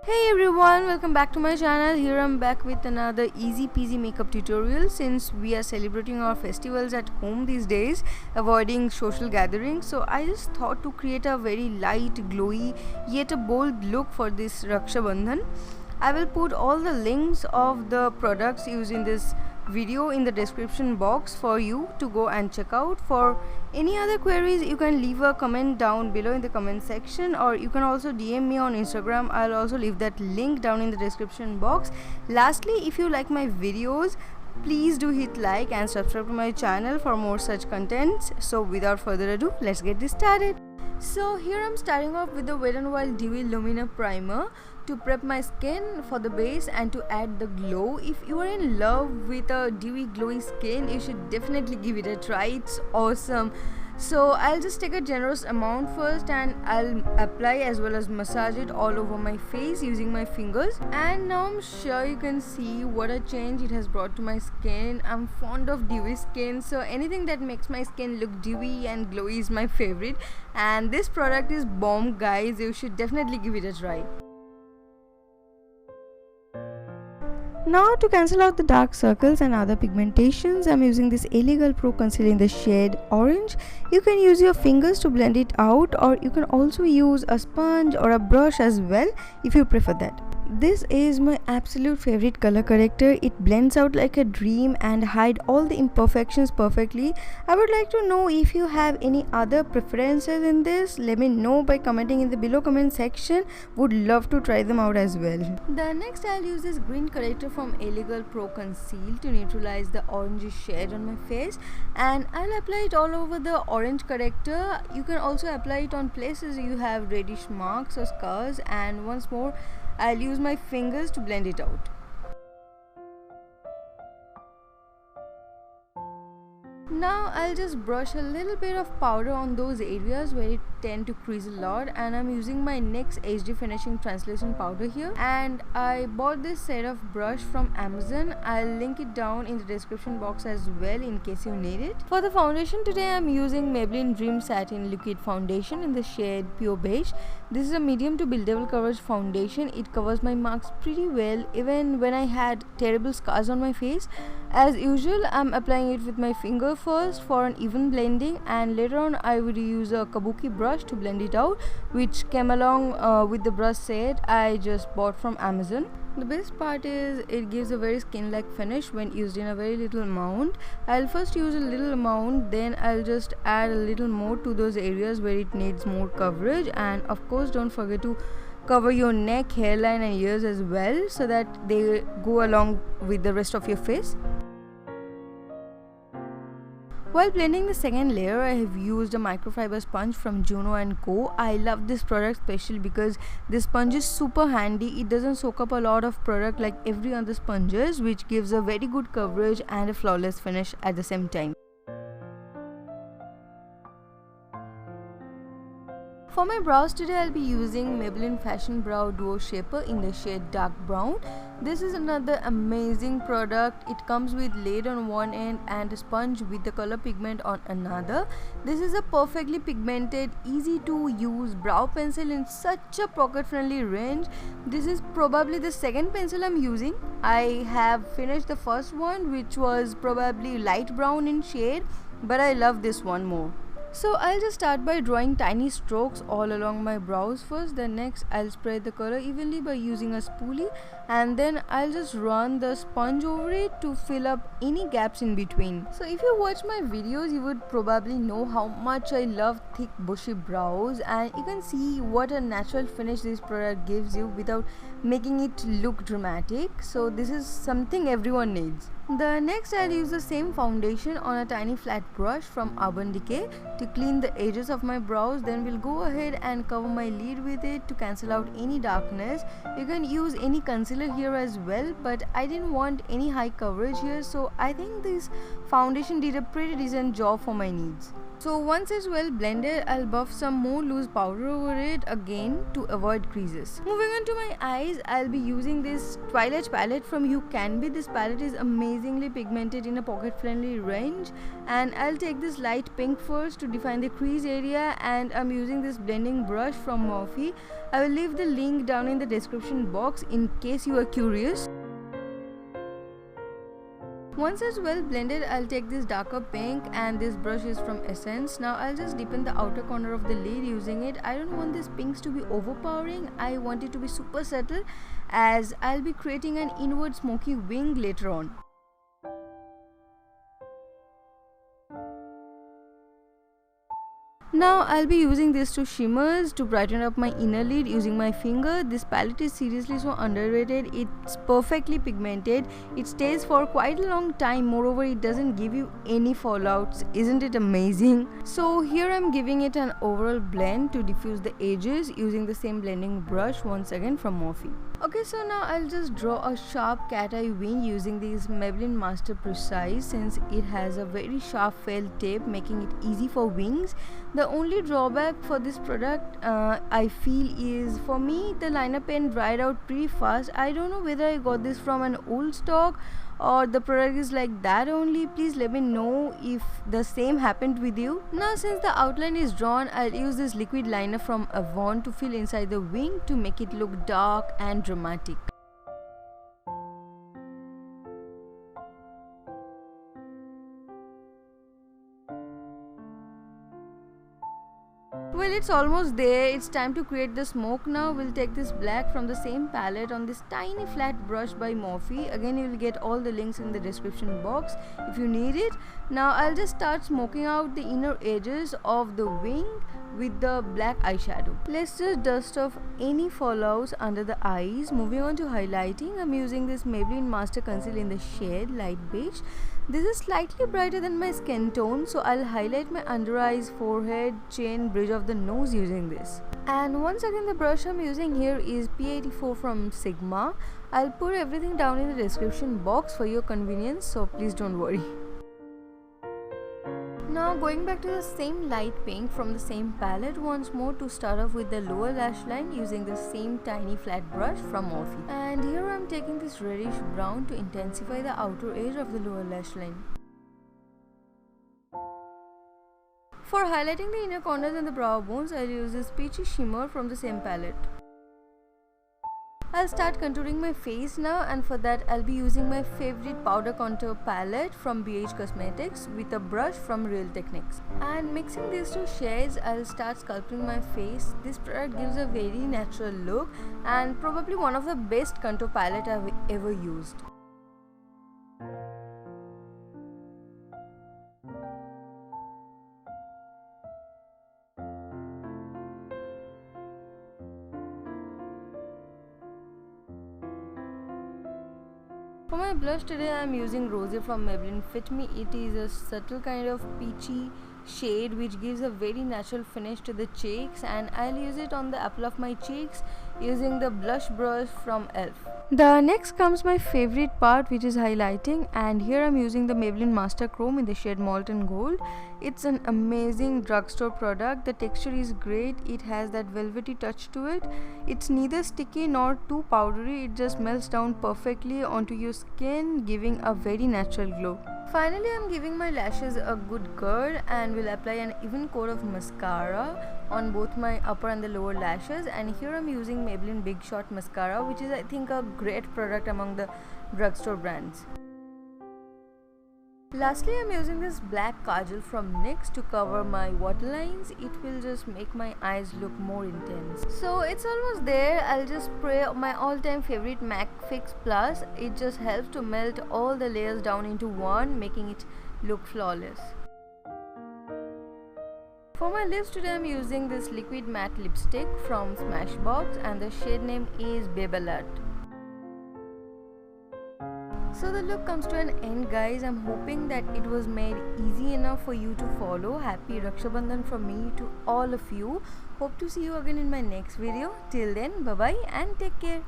Hey everyone, welcome back to my channel. Here I'm back with another easy peasy makeup tutorial. Since we are celebrating our festivals at home these days, avoiding social gatherings, so I just thought to create a very light, glowy yet a bold look for this Raksha Bandhan. I will put all the links of the products used in this video in the description box for you to go and check out. For any other queries, you can leave a comment down below in the comment section, or you can also DM me on Instagram. I'll also leave that link down in the description box. Lastly, if you like my videos, please do hit like and subscribe to my channel for more such contents. So without further ado, let's get this started. So here I'm starting off with the Wet n Wild Dewy Lumina Primer to prep my skin for the base and to add the glow. If you are in love with a dewy glowy skin, you should definitely give it a try. It's awesome. So I'll just take a generous amount first and I'll apply as well as massage it all over my face using my fingers. And now I'm sure you can see what a change it has brought to my skin. I'm fond of dewy skin, so anything that makes my skin look dewy and glowy is my favorite. And this product is bomb, guys. You should definitely give it a try. Now to cancel out the dark circles and other pigmentations, I'm using this LA Girl Pro Concealer in the shade Orange. You can use your fingers to blend it out, or you can also use a sponge or a brush as well if you prefer that. This is my absolute favorite color corrector. It blends out like a dream and hide all the imperfections perfectly. I would like to know if you have any other preferences in this. Let me know by commenting in the below comment section. Would love to try them out as well. The next I'll use this green corrector from LA Girl Pro Conceal to neutralize the orange shade on my face, and I'll apply it all over the orange corrector. You can also apply it on places you have reddish marks or scars, and once more I'll use my fingers to blend it out. Now I'll just brush a little bit of powder on those areas where it tend to crease a lot, and I'm using my NYX HD Finishing Translucent Powder here, and I bought this set of brush from Amazon. I'll link it down in the description box as well in case you need it. For the foundation today, I'm using Maybelline Dream Satin Liquid Foundation in the shade Pure Beige. This is a medium to buildable coverage foundation. It covers my marks pretty well even when I had terrible scars on my face. As usual, I'm applying it with my finger first for an even blending, and later on I would use a kabuki brush to blend it out, which came along with the brush set I just bought from Amazon. The best part is it gives a very skin-like finish when used in a very little amount. I'll first use a little amount, then I'll just add a little more to those areas where it needs more coverage, and of course don't forget to cover your neck, hairline and ears as well so that they go along with the rest of your face. While blending the second layer, I have used a microfiber sponge from Juno & Co. I love this product especially because this sponge is super handy. It doesn't soak up a lot of product like every other sponges, which gives a very good coverage and a flawless finish at the same time. For my brows today, I'll be using Maybelline Fashion Brow Duo Shaper in the shade Dark Brown. This is another amazing product. It comes with lid on one end and a sponge with the color pigment on another. This is a perfectly pigmented, easy to use brow pencil in such a pocket friendly range. This is probably the second pencil I'm using. I have finished the first one, which was probably light brown in shade, but I love this one more. So I'll just start by drawing tiny strokes all along my brows first. Then next I'll spread the color evenly by using a spoolie, and then I'll just run the sponge over it to fill up any gaps in between. So if you watch my videos, you would probably know how much I love thick bushy brows, and you can see what a natural finish this product gives you without making it look dramatic. So this is something everyone needs. The next I'll use the same foundation on a tiny flat brush from Urban Decay to clean the edges of my brows. Then we'll go ahead and cover my lid with it to cancel out any darkness. You can use any concealer here as well, but I didn't want any high coverage here, so I think this foundation did a pretty decent job for my needs. So once it's well blended, I'll buff some more loose powder over it again to avoid creases. Moving on to my eyes, I'll be using this Twilight palette from You Can Be. This palette is amazingly pigmented in a pocket friendly range, and I'll take this light pink first to define the crease area, and I'm using this blending brush from Morphe. I will leave the link down in the description box in case you are curious. Once it's well blended, I'll take this darker pink, and this brush is from Essence. Now I'll just deepen the outer corner of the lid using it. I don't want these pinks to be overpowering. I want it to be super subtle, as I'll be creating an inward smoky wing later on. Now I'll be using these two shimmers to brighten up my inner lid using my finger. This palette is seriously so underrated. It's perfectly pigmented. It stays for quite a long time. Moreover, it doesn't give you any fallouts. Isn't it amazing? So here I'm giving it an overall blend to diffuse the edges using the same blending brush once again from Morphe. Okay, so now I'll just draw a sharp cat eye wing using this Maybelline Master Precise, since it has a very sharp felt tip making it easy for wings. The only drawback for this product I feel is, for me, the liner pen dried out pretty fast. I don't know whether I got this from an old stock or the product is like that only. Please let me know if the same happened with you. Now since the outline is drawn, I'll use this liquid liner from Avon to fill inside the wing to make it look dark and dramatic. Well, it's almost there. It's time to create the smoke now. We'll take this black from the same palette on this tiny flat brush by Morphe. Again, you'll get all the links in the description box if you need it. Now I'll just start smoking out the inner edges of the wing with the black eyeshadow. Let's just dust off any fallouts under the eyes. Moving on to highlighting, I'm using this Maybelline Master Conceal in the shade Light Beige. This is slightly brighter than my skin tone, so I'll highlight my under eyes, forehead, chin, bridge of the nose using this. And once again, the brush I'm using here is P84 from Sigma. I'll put everything down in the description box for your convenience, so please don't worry. Now going back to the same light pink from the same palette once more to start off with the lower lash line using the same tiny flat brush from Morphe. And here I'm taking this reddish brown to intensify the outer edge of the lower lash line. For highlighting the inner corners and the brow bones, I'll use this peachy shimmer from the same palette. I'll start contouring my face now, and for that I'll be using my favorite powder contour palette from BH Cosmetics with a brush from Real Techniques. And mixing these two shades, I'll start sculpting my face. This product gives a very natural look and probably one of the best contour palette I've ever used. For my blush today, I am using Rosé from Maybelline Fit Me. It is a subtle kind of peachy shade which gives a very natural finish to the cheeks, and I'll use it on the apple of my cheeks using the blush brush from e.l.f. The next comes my favorite part, which is highlighting, and here I'm using the Maybelline Master Chrome in the shade Molten Gold. It's an amazing drugstore product. The texture is great. It has that velvety touch to it. It's neither sticky nor too powdery. It just melts down perfectly onto your skin, giving a very natural glow. Finally, I'm giving my lashes a good curl and will apply an even coat of mascara on both my upper and the lower lashes. And here I'm using Maybelline Big Shot Mascara, which is, I think, a great product among the drugstore brands. Lastly, I'm using this black kajal from NYX to cover my waterlines. It will just make my eyes look more intense. So it's almost there. I'll just spray my all-time favorite MAC Fix Plus. It just helps to melt all the layers down into one, making it look flawless. For my lips today, I'm using this liquid matte lipstick from Smashbox, and the shade name is Babelat. So the look comes to an end, guys. I'm hoping that it was made easy enough for you to follow. Happy Raksha Bandhan from me to all of you. Hope to see you again in my next video. Till then, bye bye and take care.